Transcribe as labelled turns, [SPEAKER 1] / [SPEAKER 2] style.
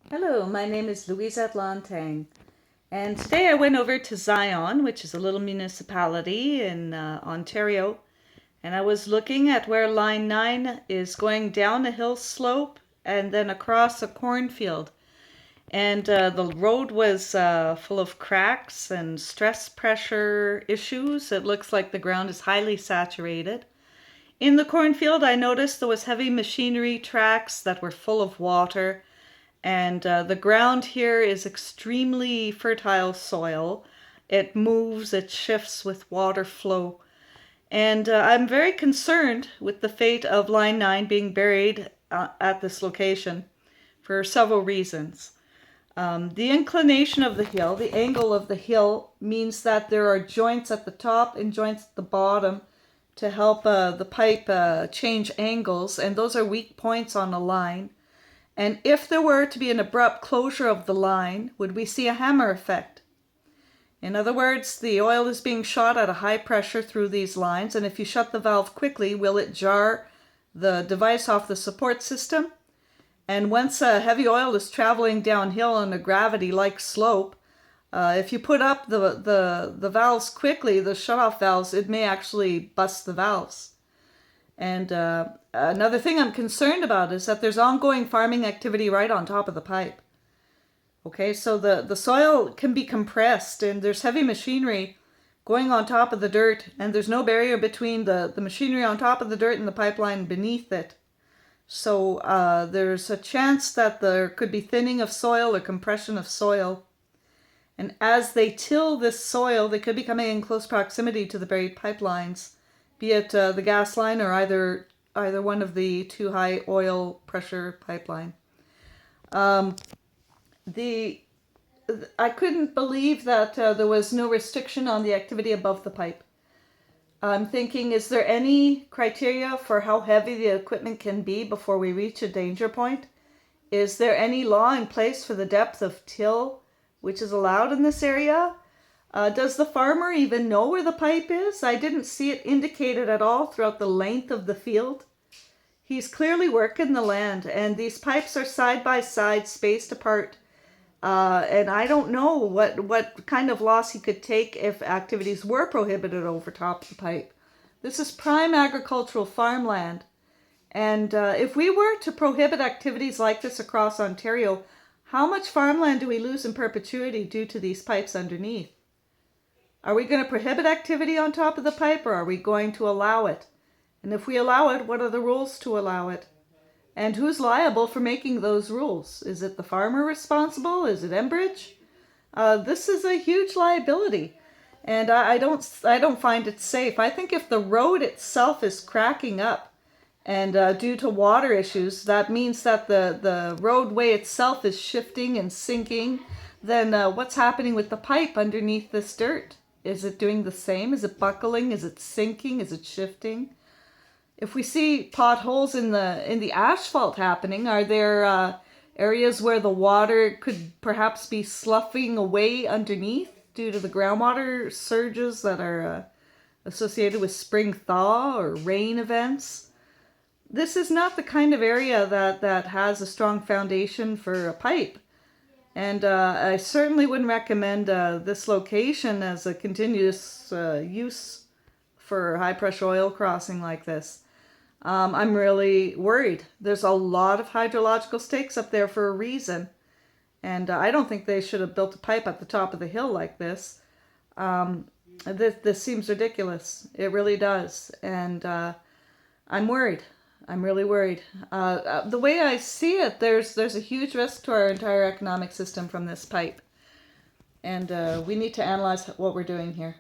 [SPEAKER 1] Hello, my name is Louise Atlantang, and today I went over to Zion, which is a little municipality in Ontario, and I was looking at where Line 9 is going down a hill slope and then across a cornfield. And the road was full of cracks and stress pressure issues. It looks like the ground is highly saturated. In the cornfield, I noticed there was heavy machinery tracks that were full of water, and the ground here is extremely fertile soil. It moves, it shifts with water flow. And I'm very concerned with the fate of Line 9 being buried at this location for several reasons. The inclination of the hill, the angle of the hill, means that there are joints at the top and joints at the bottom to help the pipe change angles, and those are weak points on a line. And if there were to be an abrupt closure of the line, would we see a hammer effect? In other words, the oil is being shot at a high pressure through these lines, and if you shut the valve quickly, will it jar the device off the support system? And once heavy oil is traveling downhill on a gravity-like slope, if you put up the valves quickly, the shutoff valves, it may actually bust the valves. And another thing I'm concerned about is that there's ongoing farming activity right on top of the pipe. Okay, so the soil can be compressed and there's heavy machinery going on top of the dirt, and there's no barrier between the machinery on top of the dirt and the pipeline beneath it. So there's a chance that there could be thinning of soil or compression of soil. And as they till this soil, they could be coming in close proximity to the buried pipelines, be it the gas line or either one of the two high oil pressure pipeline. I couldn't believe that there was no restriction on the activity above the pipe. I'm thinking, is there any criteria for how heavy the equipment can be before we reach a danger point? Is there any law in place for the depth of till which is allowed in this area? Does the farmer even know where the pipe is? I didn't see it indicated at all throughout the length of the field. He's clearly working the land, and these pipes are side by side, spaced apart. And I don't know what kind of loss he could take if activities were prohibited over top of the pipe. This is prime agricultural farmland. And if we were to prohibit activities like this across Ontario, how much farmland do we lose in perpetuity due to these pipes underneath? Are we going to prohibit activity on top of the pipe, or are we going to allow it? And if we allow it, what are the rules to allow it? And who's liable for making those rules? Is it the farmer responsible? Is it Enbridge? This is a huge liability, and I don't find it safe. I think if the road itself is cracking up, and due to water issues, that means that the roadway itself is shifting and sinking, then what's happening with the pipe underneath this dirt? Is it doing the same? Is it buckling? Is it sinking? Is it shifting? If we see potholes in the asphalt happening, are there areas where the water could perhaps be sloughing away underneath due to the groundwater surges that are associated with spring thaw or rain events? This is not the kind of area that has a strong foundation for a pipe. And I certainly wouldn't recommend this location as a continuous use for high pressure oil crossing like this. I'm really worried. There's a lot of hydrological stakes up there for a reason. And I don't think they should have built a pipe at the top of the hill like this. This seems ridiculous. It really does. And I'm worried. I'm really worried. The way I see it, there's a huge risk to our entire economic system from this pipe. And we need to analyze what we're doing here.